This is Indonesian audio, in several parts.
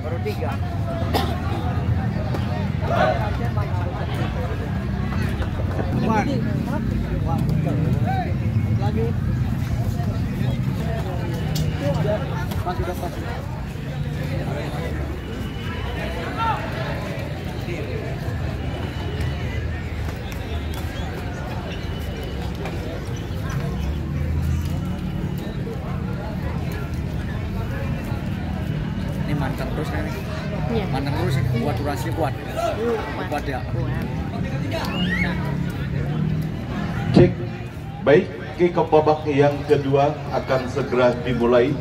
Baru 3. Lagi. Pas. Ini mantap terus kan nih. Iya. Mantap terus ya. Kuat durasinya kuat. Kuat ya. Cek. Baik, kick off babak yang kedua akan segera dimulai.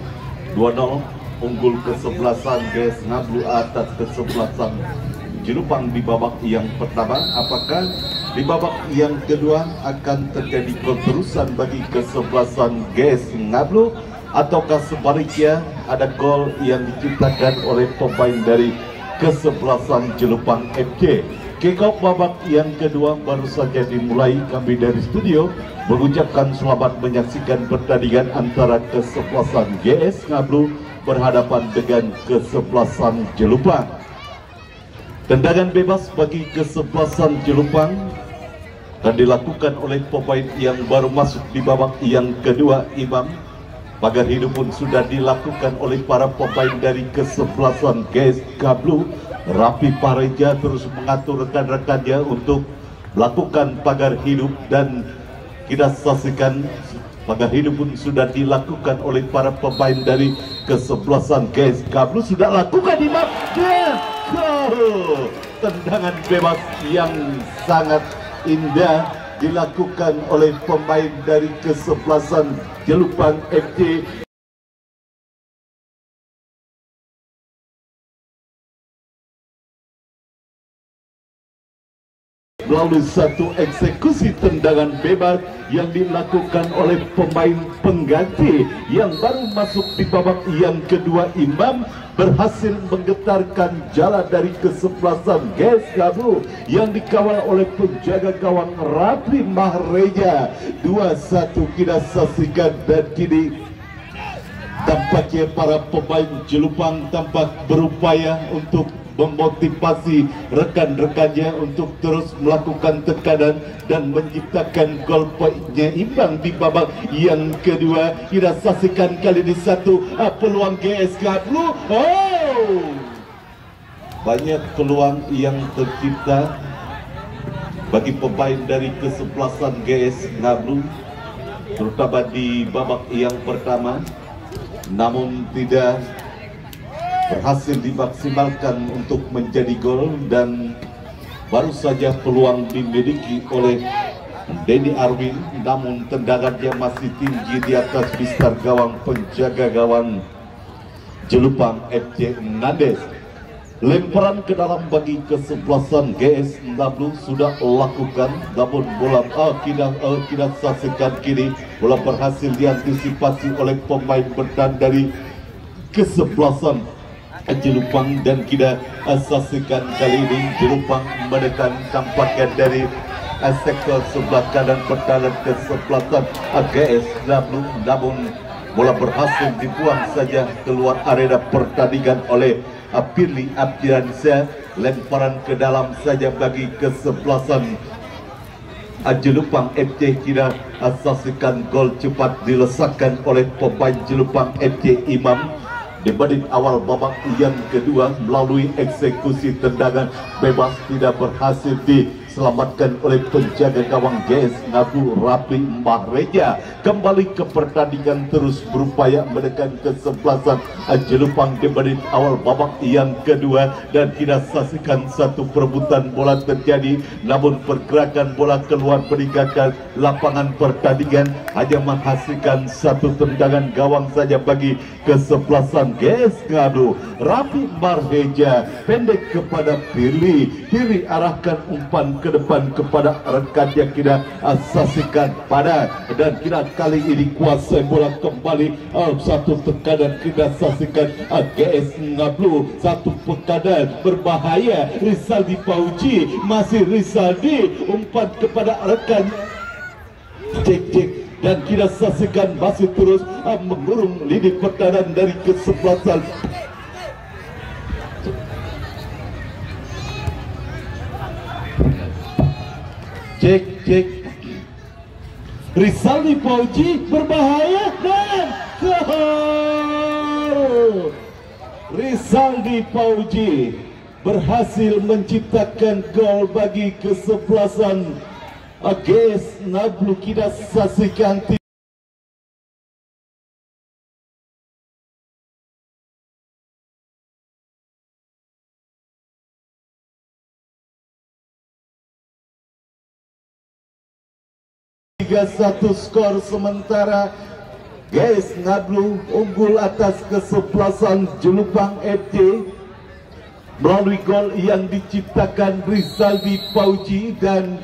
2-0 unggul kesebelasan GS Ngablu atas kesebelasan Jelupang di babak yang pertama. Apakah di babak yang kedua akan terjadi keterusan bagi kesebelasan GS Ngablu, ataukah sebaliknya ada gol yang diciptakan oleh pemain dari kesebelasan Jelupang FC? Kick-off babak yang kedua baru saja dimulai. Kami dari studio mengucapkan selamat menyaksikan pertandingan antara kesebelasan GS Ngablu berhadapan dengan kesebelasan Jelupang. Tendangan bebas bagi kesebelasan Jelupang dan dilakukan oleh pemain yang baru masuk di babak yang kedua, Imam. Pagar hidup pun sudah dilakukan oleh para pemain dari kesebelasan GS Ngablu. Rapi Pareja terus mengatur rekan-rekannya untuk melakukan pagar hidup, dan kita saksikan pagar hidup pun sudah dilakukan oleh para pemain dari kesebelasan GS Ngablu. Sudah lakukan Imam. Tendangan bebas yang sangat indah dilakukan oleh pemain dari kesebelasan Jelupang FC. Melalui satu eksekusi tendangan bebas yang dilakukan oleh pemain pengganti yang baru masuk di babak yang kedua, Imam berhasil menggetarkan jala dari kesebelasan GS Ngablu yang dikawal oleh penjaga gawang Rapi Mahreja. 2-1 kita saksikan, dan kini tampaknya para pemain Jelupang tampak berupaya untuk memotivasi rekan-rekannya untuk terus melakukan tekanan dan menciptakan gol poinnya imbang di babak yang kedua. Kita saksikan kali ini satu peluang GS Ngablu. Banyak peluang yang tercipta bagi pemain dari kesebelasan GS Ngablu, terutama di babak yang pertama, namun tidak berhasil dimaksimalkan untuk menjadi gol. Dan baru saja peluang dimiliki oleh Denny Arwin, namun tendangannya masih tinggi di atas bistar gawang penjaga gawang Jelupang FC Nades. Lemparan ke dalam bagi kesebelasan GS Ngablu sudah lakukan, namun bola kita saksikan kini bola berhasil diantisipasi oleh pemain bertahan dari kesebelasan Jelupang, dan kita saksikan kali ini Jelupang menekan tampaknya dari sektor sebelah kanan pertahanan kesebelasan GS Ngablu, namun bola berhasil dibuang saja keluar arena pertandingan oleh Pirly Abdiansyah. Lemparan ke dalam saja bagi kesebelasan Jelupang FC. Kita saksikan gol cepat dilesakkan oleh pemain Jelupang FC, Imam, di menit awal babak yang kedua melalui eksekusi tendangan bebas tidak berhasil diselamatkan oleh penjaga gawang GS Ngablu Rapi Mahreja. Kembali ke pertandingan terus berupaya menekan kesebelasan Jelupang di menit awal babak yang kedua, dan kita saksikan satu perebutan bola terjadi, namun pergerakan bola keluar meninggalkan lapangan pertandingan hanya menghasilkan satu tendangan gawang saja bagi kesebelasan GS Ngablu. Rapi Mahreja pendek kepada Pirly arahkan umpan ke depan kepada rekannya. Kita saksikan pada, dan kita kali ini kuasai bola kembali. Satu tekanan kita saksikan GS Ngablu, satu tekanan berbahaya. Rizaldi Pauji, masih Rizaldi, umpan kepada rekannya. Cek, dan kita saksikan masih terus mengurung lini pertahanan dari kesebelasan Cek. Rizaldi Fauji berbahaya dan gol. Rizaldi Fauji berhasil menciptakan gol bagi kesebelasan GS Nablu. Kita saksikan satu skor sementara. GS Nablu unggul atas kesebelasan Jelupang FC melalui gol yang diciptakan Rizaldi Fauji dan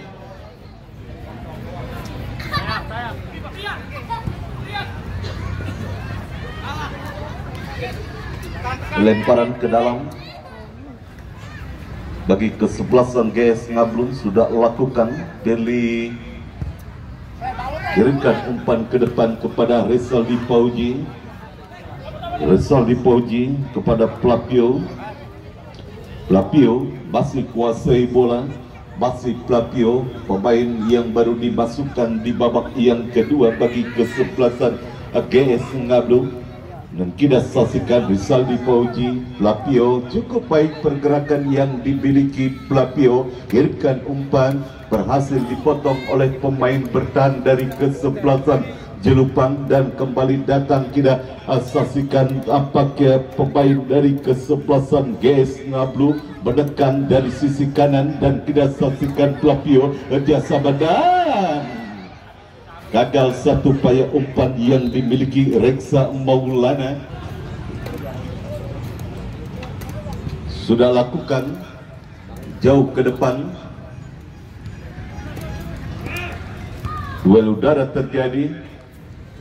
lemparan ke dalam bagi kesebelasan GS Nablu sudah lakukan. Deli kirimkan umpan ke depan kepada Rizaldi Fauji. Rizaldi Fauji kepada Plapio. Plapio masih kuasai bola. Masih Plapio, pemain yang baru dimasukkan di babak yang kedua bagi kesebelasan GS Nablu. Dan kita saksikan Rizaldi Fauji. Plapio cukup baik pergerakan yang dimiliki Plapio. Kirimkan umpan, berhasil dipotong oleh pemain bertahan dari kesebelasan Jelupang dan kembali datang. Kita saksikan apakah pemain dari kesebelasan GS Nablu menekan dari sisi kanan dan kita saksikan Plapio jasa badan. Gagal satu upaya umpan yang dimiliki Reksa Maulana. Sudah lakukan jauh ke depan. Duel udara terjadi,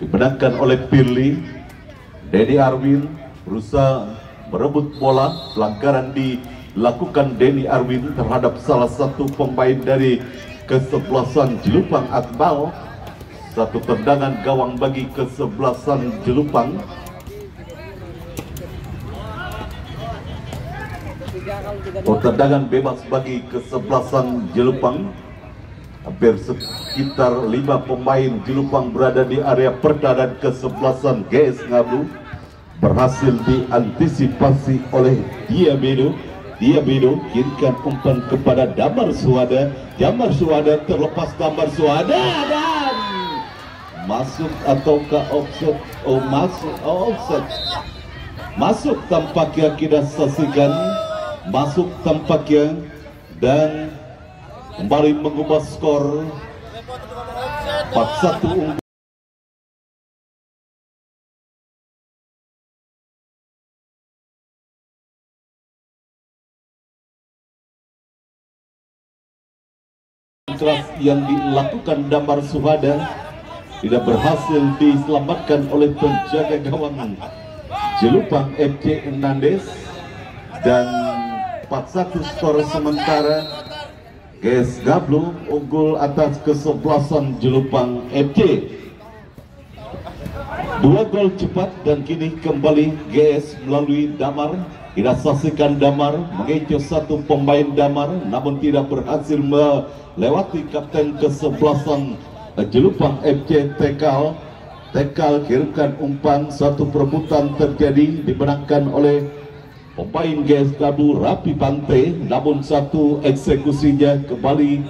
dimenangkan oleh Pirli. Denny Arwin berusaha merebut bola. Pelanggaran dilakukan Denny Arwin terhadap salah satu pemain dari kesebelasan Jelupang Akmal. Satu tendangan gawang bagi kesebelasan Jelupang. Tendangan bebas bagi kesebelasan Jelupang. Hampir sekitar 5 pemain Jelupang berada di area pertahanan kesebelasan GS Nablu. Berhasil diantisipasi oleh Diabedo. Diabedo kirimkan umpan kepada Damar Suada. Damar Suada terlepas Damar Suada dan masuk ataukah offset? Oh, masuk. Offset. Masuk tampaknya, kita saksikan. Masuk tampaknya dan kembali mengubah skor 4-1 keras yang dilakukan Damar Suhada tidak berhasil diselamatkan oleh penjaga gawang Jelupang FC Hernandez dan 4-1 skor sementara. GS Nablu unggul atas kesebelasan Jelupang FC. 2 gol cepat dan kini kembali GS melalui Damar. Kita saksikan Damar mengecoh satu pemain Damar namun tidak berhasil melewati kapten kesebelasan Jelupang FC Tekal. Tekal kirimkan umpan, satu perebutan terjadi, dimenangkan oleh pemain GS Nablu Rapi Pante, namun satu eksekusinya kembali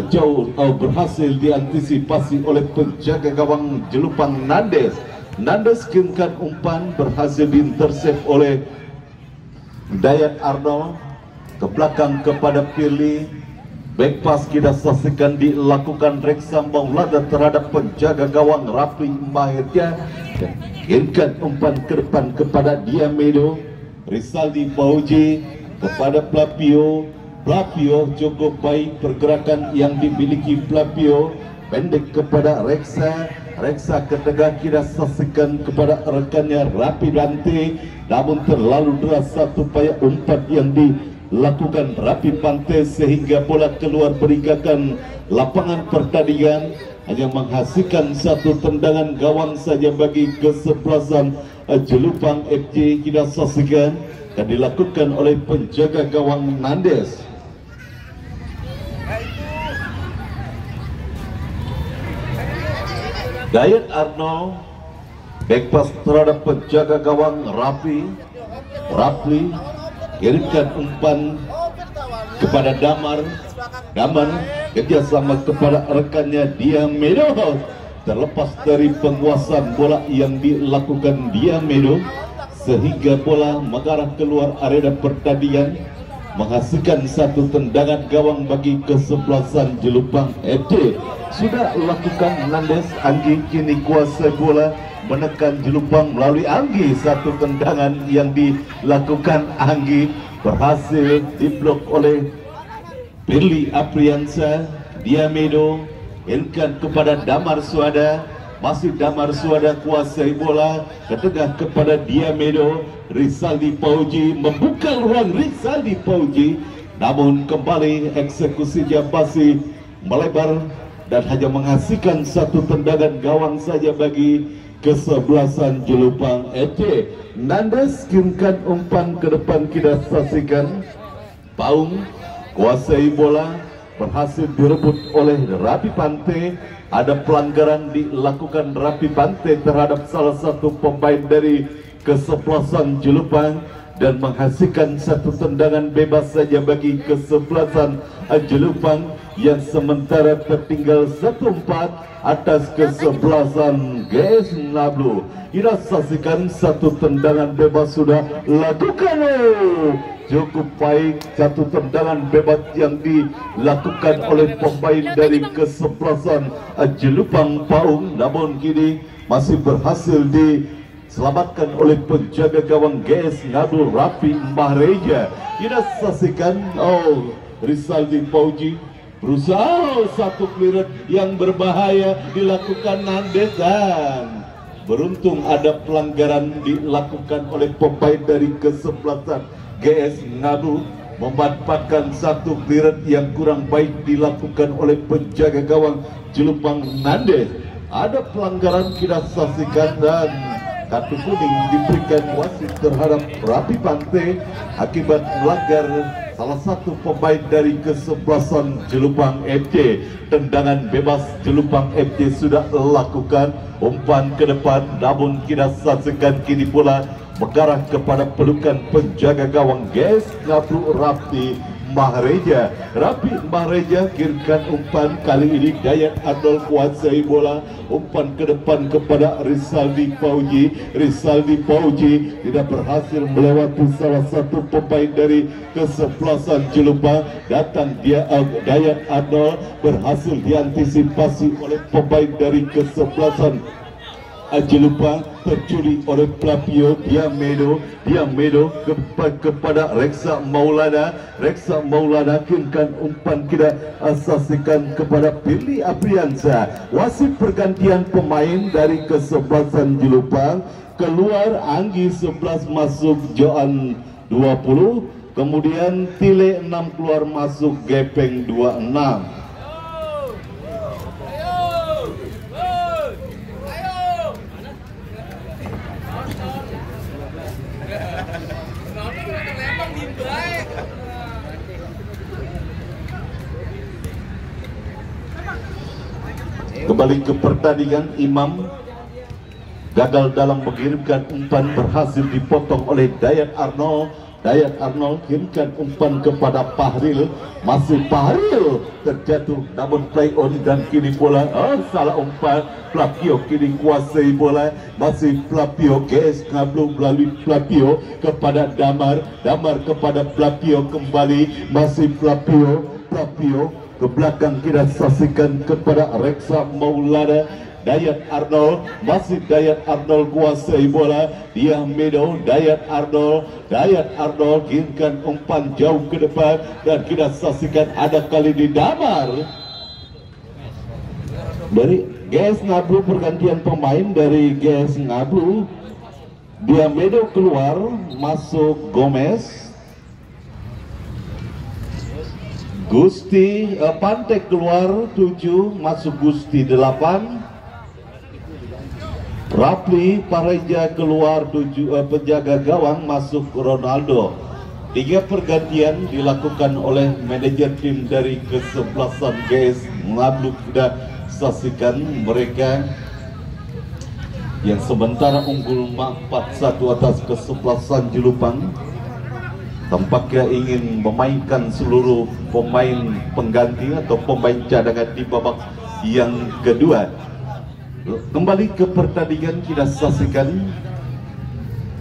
jauh berhasil diantisipasi oleh penjaga gawang Jelupang Nandes. Nandes kirimkan umpan, berhasil diintersep oleh Dayat Arnold ke belakang kepada Pirli. Back pass kita saksikan dilakukan Reksa Maulana terhadap penjaga gawang Rapi Mahirja. Kirimkan umpan ke depan kepada Diamedo. Rizaldi Fauji kepada Plapio. Plapio cukup baik pergerakan yang dimiliki Plapio. Pendek kepada Reksa. Reksa ke tengah, kita saksikan kepada rekannya Rapi Pante. Namun terlalu deras satu upaya umpan yang dilakukan Rapi Pante sehingga bola keluar meninggalkan lapangan pertandingan. Hanya menghasilkan satu tendangan gawang saja bagi kesebelasan Jelupang FC. Kita saksikan dan dilakukan oleh penjaga gawang Nandes. Dayat Arnold back pass terhadap penjaga gawang Rapli kirimkan umpan kepada Damar kerjasama kepada rekannya Diamedo, terlepas dari penguasaan bola yang dilakukan Diamedo sehingga bola mengarah keluar area pertandingan, menghasilkan satu tendangan gawang bagi kesebelasan Jelupang FC. Sudah lakukan Nandes, Anggi kini kuasai bola menekan Jelupang melalui Anggi. Satu tendangan yang dilakukan Anggi berhasil diblok oleh Billy Apriansa. Diamedo kirimkan kepada Damar Suada, masih Damar Suada kuasai bola ke tengah kepada Diamedo. Rizaldi Pauji membuka ruang Rizaldi Pauji, namun kembali eksekusinya masih melebar dan hanya menghasilkan satu tendangan gawang saja bagi kesebelasan Jelupang FC. Nandes kirimkan umpan ke depan, kita saksikan Paung kuasai bola, berhasil direbut oleh Rapi Pante. Ada pelanggaran dilakukan Rapi Pante terhadap salah satu pemain dari kesebelasan Jelupang dan menghasilkan satu tendangan bebas saja bagi kesebelasan Jelupang yang sementara tertinggal 1-4 atas kesebelasan GS Ngablu. Kita saksikan satu tendangan bebas sudah lakukan. Cukup baik satu tendangan bebas yang dilakukan oleh pemain dari kesebelasan Jelupang Paung, namun kini masih berhasil diselamatkan oleh penjaga gawang GS Ngablu Rapi Mahreja. Kita saksikan Rizaldi Pauji berusaha satu clearance yang berbahaya dilakukan Nandes, dan beruntung ada pelanggaran dilakukan oleh pemain dari kesebelasan GS Ngablu, memanfaatkan satu clearance yang kurang baik dilakukan oleh penjaga gawang Jelupang Nandes. Ada pelanggaran kita saksikan dan kartu kuning diberikan wasit terhadap Rapi Pante akibat melanggar salah satu pemain dari kesebelasan Jelupang FC. Tendangan bebas Jelupang FC sudah lakukan umpan ke depan, namun kita saksikan kini bola mengarah kepada pelukan penjaga gawang GS Ngablu Rapi Mahreja. Rapi Mahreja kirimkan umpan, kali ini Dayat Arnold kuasai bola, umpan ke depan kepada Rizaldi Pauji. Rizaldi Pauji tidak berhasil melewati salah satu pemain dari kesebelasan Jelupang. Datang dia Dayat Arnold, berhasil diantisipasi oleh pemain dari kesebelasan Jelupang, tercuri oleh Plapio. Diamedo kepada Reksa Maulana. Reksa Maulana kirimkan umpan, kita saksikan kepada Billy Apriansa. Wasit pergantian pemain dari kesebelasan Jelupang, keluar Anggi 11 masuk Joan 20, kemudian Tile 6 keluar masuk Gepeng 26. Kembali ke pertandingan, Imam gagal dalam mengirimkan umpan, berhasil dipotong oleh Dayat Arnold. Dayat Arnold kirimkan umpan kepada Fahril, masih Fahril terjatuh namun play on, dan kini bola salah umpan. Plapio kini kuasai bola, masih Plapio. GS Ngablu melalui Plapio kepada Damar kepada Plapio kembali, masih Plapio ke belakang, kita saksikan kepada Reksa Maulana. Dayat Arnold, masih Dayat Arnold kuasai bola. Diamedo, Dayat Arnold kirimkan umpan jauh ke depan, dan kita saksikan ada kali di Damar dari GS Ngablu. Pergantian pemain dari GS Ngablu, Diamedo keluar, masuk Gomez. Gusti Pante keluar 7, masuk Gusti 8. Rapli Pareja keluar 7, penjaga gawang masuk Ronaldo. 3 pergantian dilakukan oleh manajer tim dari kesebelasan GS Ngablu. Kita saksikan mereka yang sementara unggul 4-1 atas kesebelasan Jelupang. Tampaknya ingin memainkan seluruh pemain pengganti atau pemain cadangan di babak yang kedua. Kembali ke pertandingan, kita saksikan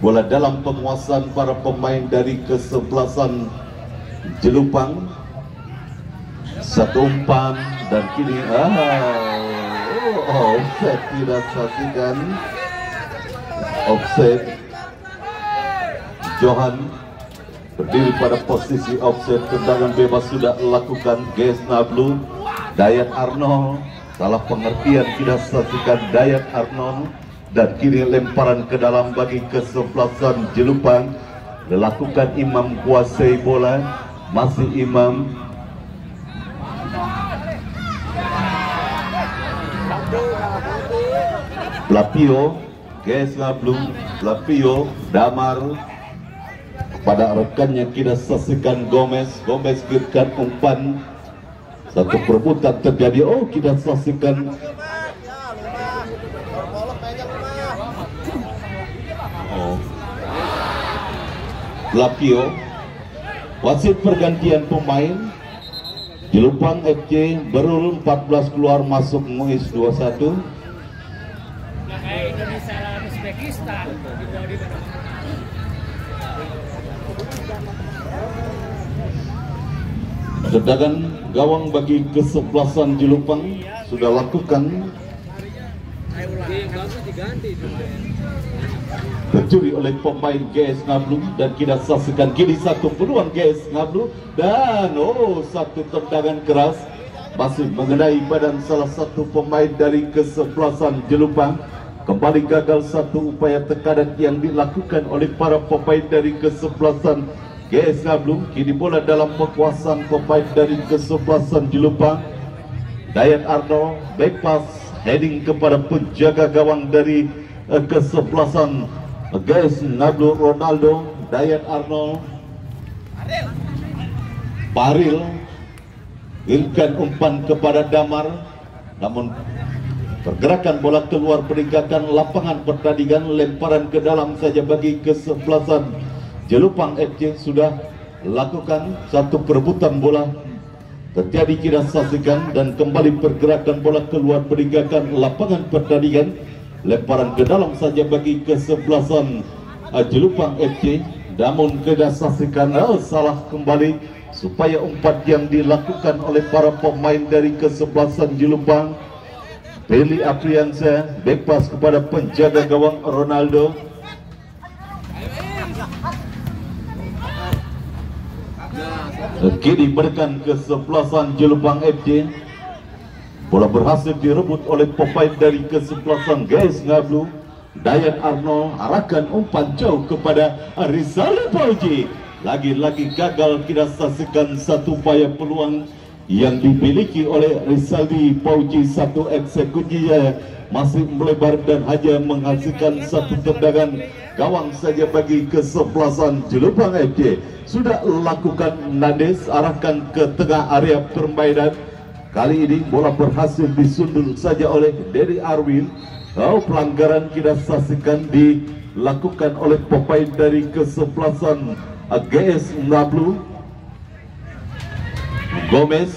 bola dalam penguasaan para pemain dari kesebelasan Jelupang. Satu umpan dan kini offset, tidak saksikan offset. Johan berdiri pada posisi offset, tendangan bebas sudah lakukan GS Nablu. Dayat Arnold, salah pengertian, tidak saksikan Dayat Arnold, dan kini lemparan ke dalam bagi kesebelasan Jelupang. Dilakukan Imam kuasai bola, masih Imam. Lapio, GS Nablu, Lapio, Damar pada rekannya, kita saksikan Gomez kirikan umpan. Satu perebutan terjadi. Kita saksikan Lapio. Wasit pergantian pemain. Jelupang FC Berul 14 keluar masuk Muiz 21. Indonesia lawan Uzbekistan. Tendangan gawang bagi kesebelasan Jelupang sudah lakukan, tercuri oleh pemain GS Nablu, dan kita saksikan kini satu peluang GS Nablu, dan satu tendangan keras masih mengenai badan salah satu pemain dari kesebelasan Jelupang. Kembali gagal satu upaya tekanan yang dilakukan oleh para pemain dari kesebelasan GS Nablu. Kini bola dalam penguasaan pemain dari kesebelasan Jelupang. Dayat Arnold back pass heading kepada penjaga gawang dari kesebelasan GS Nablu, Ronaldo. Dayat Arnold, Baril berikan umpan kepada Damar, namun pergerakan bola keluar meninggalkan lapangan pertandingan. Lemparan ke dalam saja bagi kesebelasan Jelupang FC. Sudah lakukan satu perebutan bola terjadi, kita saksikan, dan kembali pergerakan bola keluar meninggalkan lapangan pertandingan. Lemparan ke dalam saja bagi kesebelasan Jelupang FC, namun kita saksikan salah kembali, supaya umpan yang dilakukan oleh para pemain dari kesebelasan Jelupang. Beli Apriansa back pass kepada penjaga gawang Ronaldo. Kini berikan kesebelasan Jelupang FC. Bola berhasil direbut oleh pemain dari kesebelasan GS Nablu. Dayat Arnold arahkan umpan jauh kepada Rizal Pauji. Lagi-lagi gagal, kita saksikan satu upaya peluang yang dimiliki oleh Rizaldi Pauji. Satu eksekusinya masih melebar dan hanya menghasilkan satu tendangan gawang saja bagi kesebelasan Jelupang FC. Sudah lakukan Nades, arahkan ke tengah area permainan. Kali ini bola berhasil disundul saja oleh Dedi Arwin. Pelanggaran kita saksikan dilakukan oleh pemain dari kesebelasan GS Nablu. Gomez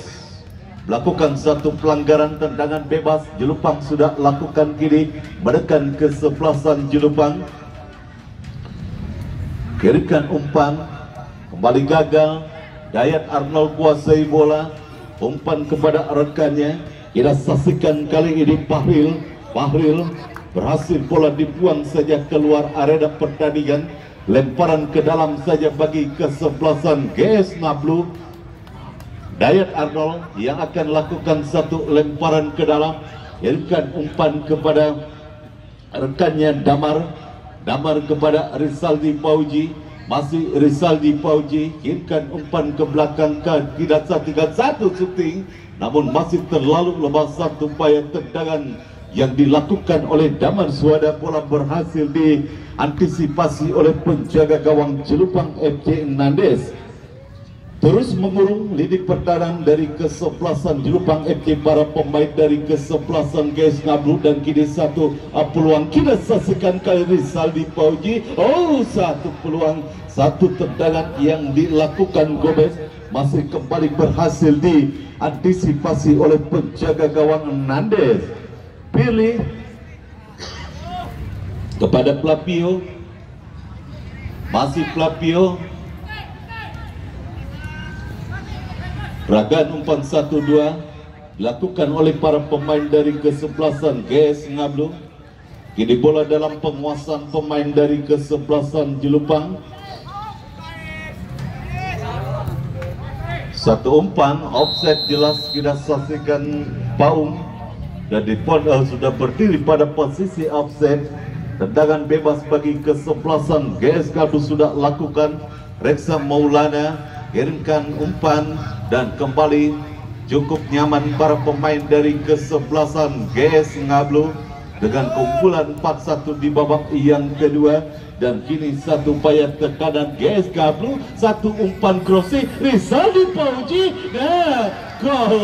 melakukan satu pelanggaran, tendangan bebas. Jelupang sudah lakukan kini menekan kesebelasan Jelupang. Kirikan umpan kembali gagal. Dayat Arnold kuasai bola, umpan kepada rekannya. Kita saksikan kali ini Bahril berhasil, bola dibuang saja keluar area pertandingan. Lemparan ke dalam saja bagi kesebelasan GS Nablu. Dayat Arnold yang akan lakukan satu lemparan ke dalam, kirimkan umpan kepada rekannya Damar kepada Rizaldi Pauji. Masih Rizaldi Pauji, kirimkan umpan ke belakang, tidak tinggal satu shooting, namun masih terlalu lepas satu upaya tendangan yang dilakukan oleh Damar Suada. Bola berhasil diantisipasi oleh penjaga gawang Jelupang FC Nades. terus mengurung lini pertahanan dari kesebelasan Jelupang FC. Para pemain dari kesebelasan GS Ngablu, dan kini satu peluang kita saksikan kali Rizaldi Pauji. Oh, satu peluang, satu tendangan yang dilakukan Gomez masih kembali berhasil diantisipasi oleh penjaga gawang Nandes. Pilih kepada Plapio, masih Plapio. Ragaan umpan 1-2 dilakukan oleh para pemain dari kesebelasan GS Ngablu. Kini bola dalam penguasaan pemain dari kesebelasan Jelupang. Satu umpan offset, jelas kita saksikan Paum, dan sudah berdiri pada posisi offset. Tendangan bebas bagi kesebelasan GS Ngablu sudah lakukan. Reksa Maulana kirimkan umpan, dan kembali cukup nyaman para pemain dari kesebelasan GS Ngablu dengan keunggulan 4-1 di babak yang kedua. Dan kini satu upaya tekanan GS Ngablu, satu umpan crossing Rizaldi Pauji, nah gol.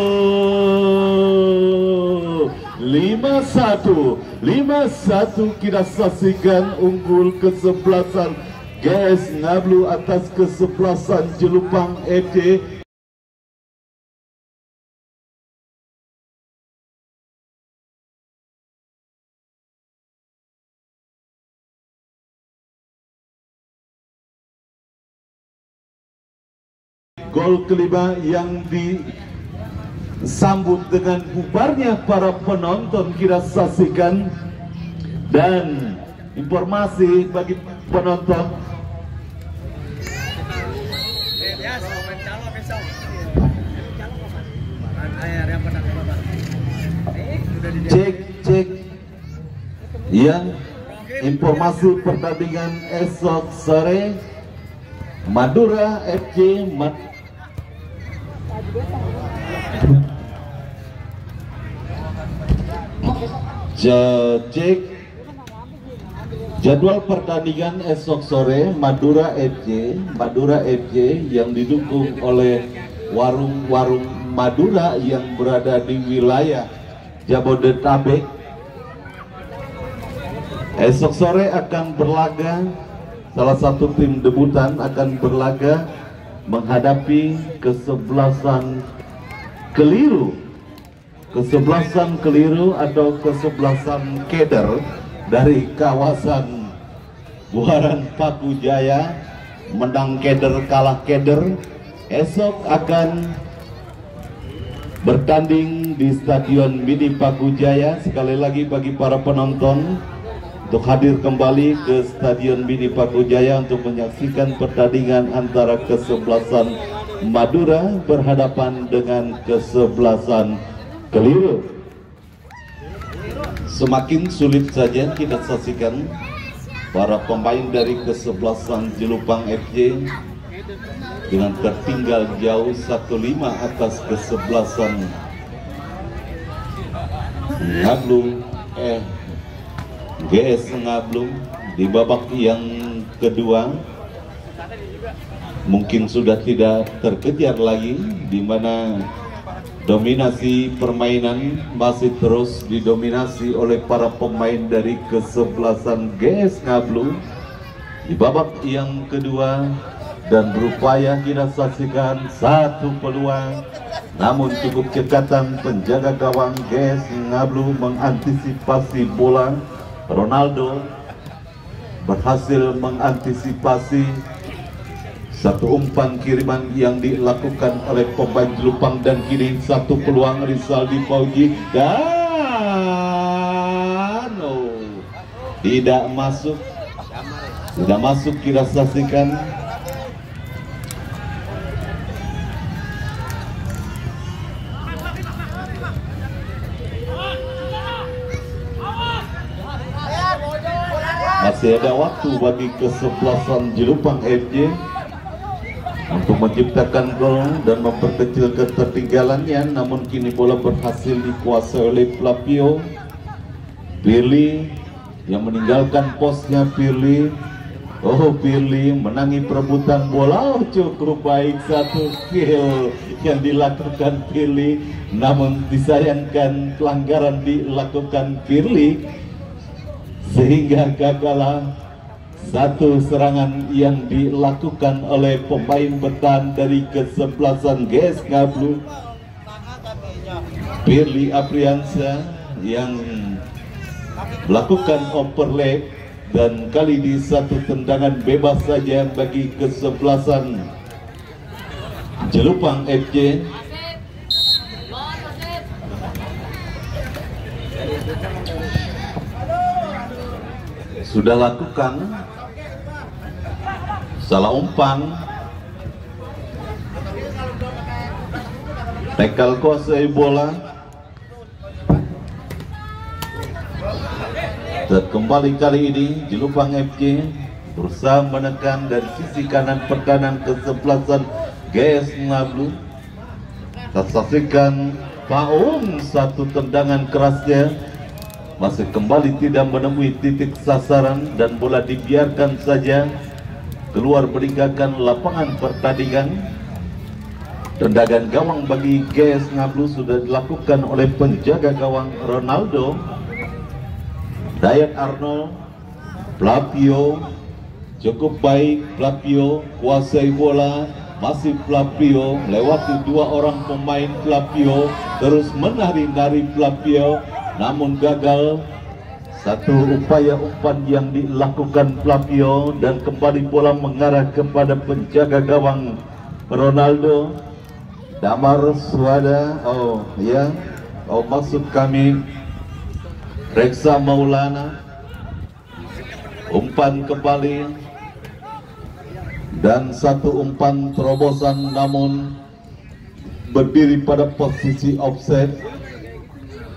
5-1 kita saksikan unggul kesebelasan GS Ngablu atas kesebelasan Jelupang FC. Gol kelima yang disambut dengan bubarnya para penonton kita saksikan. Dan informasi bagi penonton, cek yang informasi pertandingan esok sore Madura FC cek jadwal pertandingan esok sore Madura FC yang didukung oleh warung-warung Madura yang berada di wilayah Jabodetabek. Esok sore akan berlaga, salah satu tim debutan akan berlaga menghadapi kesebelasan Keliru. Kesebelasan Keliru atau kesebelasan Keder dari kawasan Buaran Paku Jaya. Menang Keder, kalah Keder. Esok akan bertanding di Stadion Mini Paku Jaya. Sekali lagi bagi para penonton untuk hadir kembali ke Stadion Mini Paku Jaya untuk menyaksikan pertandingan antara kesebelasan Madura berhadapan dengan kesebelasan Keliru. Semakin sulit saja kita saksikan para pemain dari kesebelasan Jelupang FC dengan tertinggal jauh 1-5 atas kesebelasan Ngablu GS Ngablu di babak yang kedua. Mungkin sudah tidak terkejar lagi, di mana dominasi permainan masih terus didominasi oleh para pemain dari kesebelasan GS Ngablu di babak yang kedua. Dan berupaya kita saksikan satu peluang, namun cukup cekatan penjaga gawang GS Ngablu mengantisipasi bola. Ronaldo berhasil mengantisipasi satu umpan kiriman yang dilakukan oleh pemain Jelupang. Dan kini satu peluang Rizaldi Pauji, dan tidak masuk kita saksikan. Masih ada waktu bagi kesebelasan Jelupang FC untuk menciptakan gol dan memperkecil ketertinggalannya. Namun kini bola berhasil dikuasai oleh Flavio Pirli yang meninggalkan posnya. Pirli Oh, Firly menangi perebutan bola. Oh, cukup baik satu kill yang dilakukan Firly, namun disayangkan pelanggaran dilakukan Firly sehingga gagal satu serangan yang dilakukan oleh pemain bertahan dari kesebelasan GS Ngablu, Firly Apriansyah, yang melakukan overlap, dan kali ini satu tendangan bebas saja bagi kesebelasan Jelupang FC. Sudah lakukan salah umpan, tackle kuasai bola, dan kembali kali ini Jelupang FC berusaha menekan dari sisi kanan pertahanan kesebelasan GS Ngablu. Kita saksikan Paung, satu tendangan kerasnya masih kembali tidak menemui titik sasaran dan bola dibiarkan saja keluar meninggalkan lapangan pertandingan. Tendangan gawang bagi GS Ngablu sudah dilakukan oleh penjaga gawang Ronaldo. Dayat Arnold, Flavio, cukup baik Flavio, kuasai bola, masih Flavio, melewati dua orang pemain Flavio, terus menari-nari Flavio, namun gagal. Satu upaya umpan yang dilakukan Flavio, dan kembali bola mengarah kepada penjaga gawang Ronaldo. Damar Suada, maksud kami Reksa Maulana. Umpan kembali, dan satu umpan terobosan namun berdiri pada posisi offset.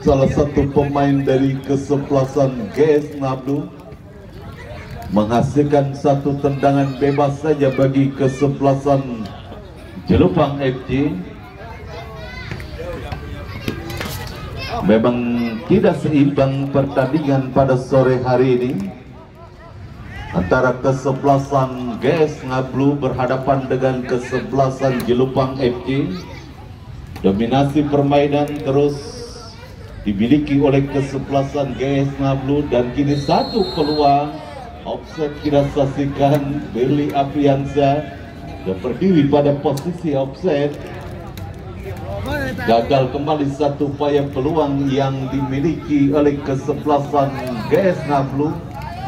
Salah satu pemain dari kesebelasan GS Ngablu menghasilkan satu tendangan bebas saja bagi kesebelasan Jelupang FC. Memang tidak seimbang pertandingan pada sore hari ini antara kesebelasan GS Ngablu berhadapan dengan kesebelasan Jelupang FC. Dominasi permainan terus dimiliki oleh kesebelasan GS Ngablu, dan kini satu peluang offset kita saksikan Firly Apriansyah yang berdiri pada posisi offset. Gagal kembali satu upaya peluang yang dimiliki oleh kesebelasan GS Ngablu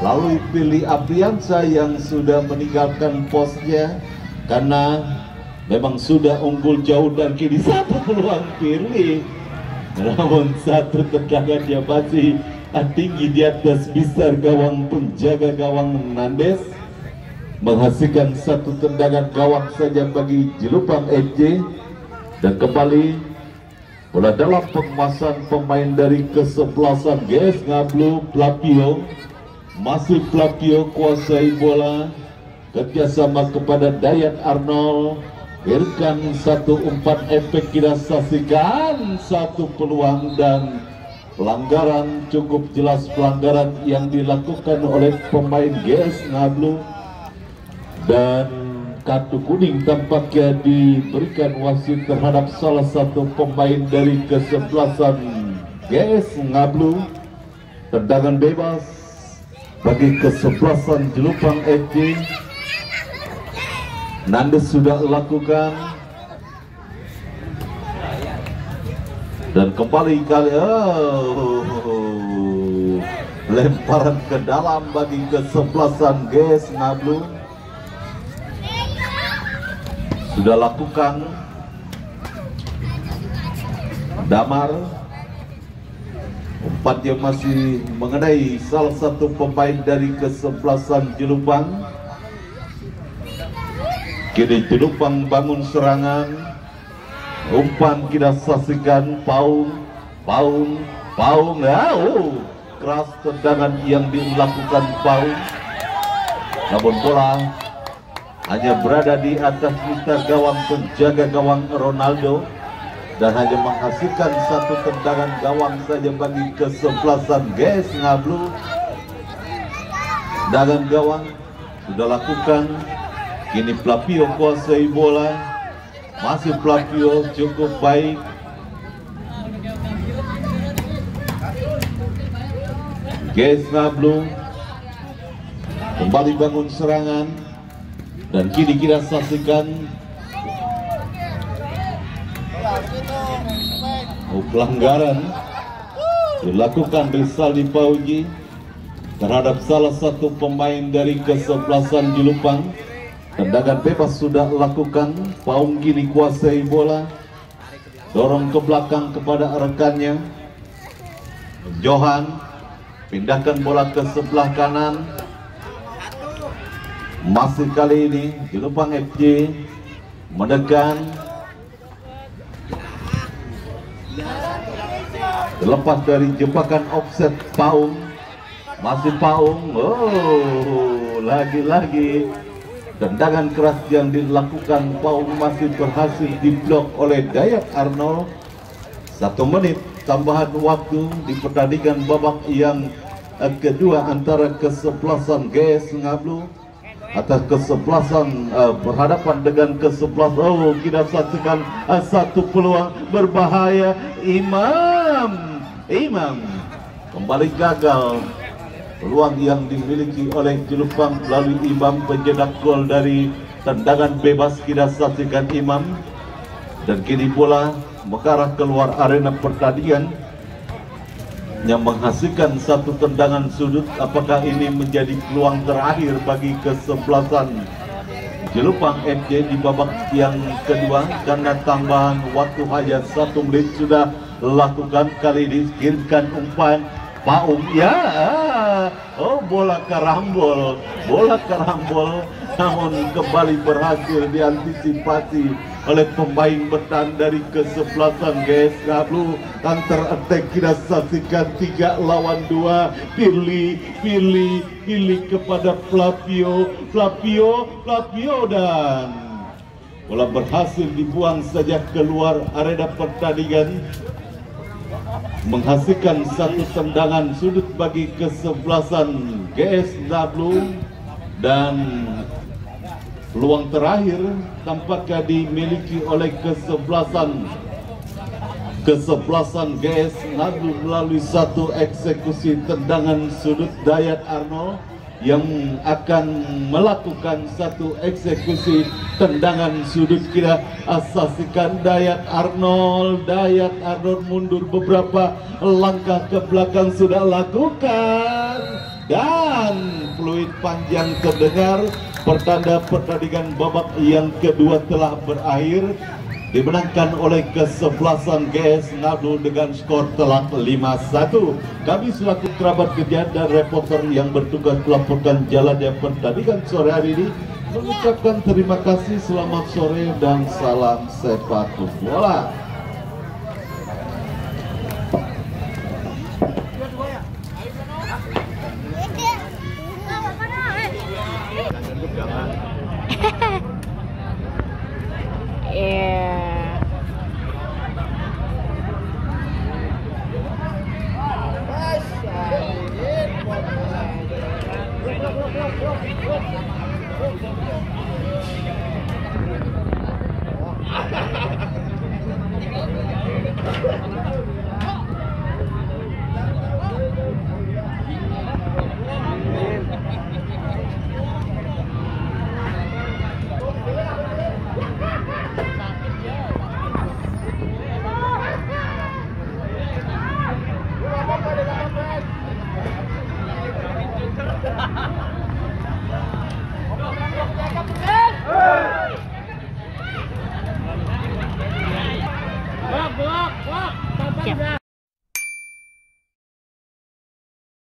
melalui Firly Apriansyah yang sudah meninggalkan posnya karena memang sudah unggul jauh, dan kini satu peluang Firly, namun satu tendangan yang masih tinggi di atas bisar gawang penjaga gawang Hernandez, menghasilkan satu tendangan gawang saja bagi Jelupang FC. Dan kembali bola dalam penguasaan pemain dari kesebelasan GS Ngablu, Flavio. Masih Flavio kuasai bola, kerjasama kepada Dayat Arnold, berikan satu umpan efek, kita saksikan satu peluang, dan pelanggaran cukup jelas, pelanggaran yang dilakukan oleh pemain GS Ngablu, dan kartu kuning tampaknya diberikan wasit terhadap salah satu pemain dari kesebelasan GS Ngablu. Tendangan bebas bagi kesebelasan Jelupang FC. Nandes sudah lakukan, dan kembali kali lemparan ke dalam bagi kesebelasan GS Ngablu. Sudah lakukan Damar, umpan yang masih mengenai salah satu pemain dari kesebelasan Jelupang. Kini Jelupang bangun serangan, umpan kita saksikan Paung, keras tendangan yang dilakukan Paung, namun bola hanya berada di atas mistar gawang penjaga gawang Ronaldo, dan hanya menghasilkan satu tendangan gawang saja bagi kesebelasan GS Ngablu. Tendangan gawang sudah lakukan. Kini Flavio kuasai bola, masih Flavio cukup baik. GS Ngablu kembali bangun serangan, dan kini kita saksikan pelanggaran dilakukan Rizaldi Pauji terhadap salah satu pemain dari kesebelasan Jelupang. Tendangan bebas sudah lakukan. Paung kini kuasai bola, dorong ke belakang kepada rekannya. Johan pindahkan bola ke sebelah kanan. Masih kali ini Jelupang FC menekan. Terlepas dari jebakan offset Paung, masih Paung. Oh, lagi-lagi tendangan keras yang dilakukan Paung masih berhasil diblok oleh Dayat Arnold. 1 menit tambahan waktu di pertandingan babak yang kedua antara kesebelasan GS Ngablu atas kesebelasan berhadapan dengan kesebelasan. Oh, kita saksikan satu peluang berbahaya. Imam kembali gagal. Peluang yang dimiliki oleh Jelupang melalui Imam, pencetak gol dari tendangan bebas. Kita saksikan Imam, dan kini bola mengarah keluar arena pertandingan yang menghasilkan satu tendangan sudut. Apakah ini menjadi peluang terakhir bagi kesebelasan Jelupang FC di babak yang kedua? Karena tambahan waktu hanya 1 menit sudah lakukan. Kali ini kirimkan umpan Paung, ya. Oh, bola karambol, namun kembali berhasil diantisipasi oleh pemain bertahan dari kesebelasan GS Ngablu. Counter attack kita saksikan 3 lawan 2. Pilih kepada Flavio, dan bola berhasil dibuang saja keluar arena pertandingan, menghasilkan satu tendangan sudut bagi kesebelasan GS Ngablu. Dan peluang terakhir tampaknya dimiliki oleh kesebelasan GS Ngablu melalui satu eksekusi tendangan sudut Dayat Arnold, yang akan melakukan satu eksekusi tendangan sudut. Kita saksikan Dayat Arnold mundur beberapa langkah ke belakang sudah lakukan, dan fluid panjang terdengar. Pertanda pertandingan babak yang kedua telah berakhir, dimenangkan oleh kesebelasan GS Ngablu dengan skor telak 5-1. Kami selaku kerabat kerja dan reporter yang bertugas melaporkan jalannya pertandingan sore hari ini mengucapkan terima kasih, selamat sore, dan salam sepak bola. Siap.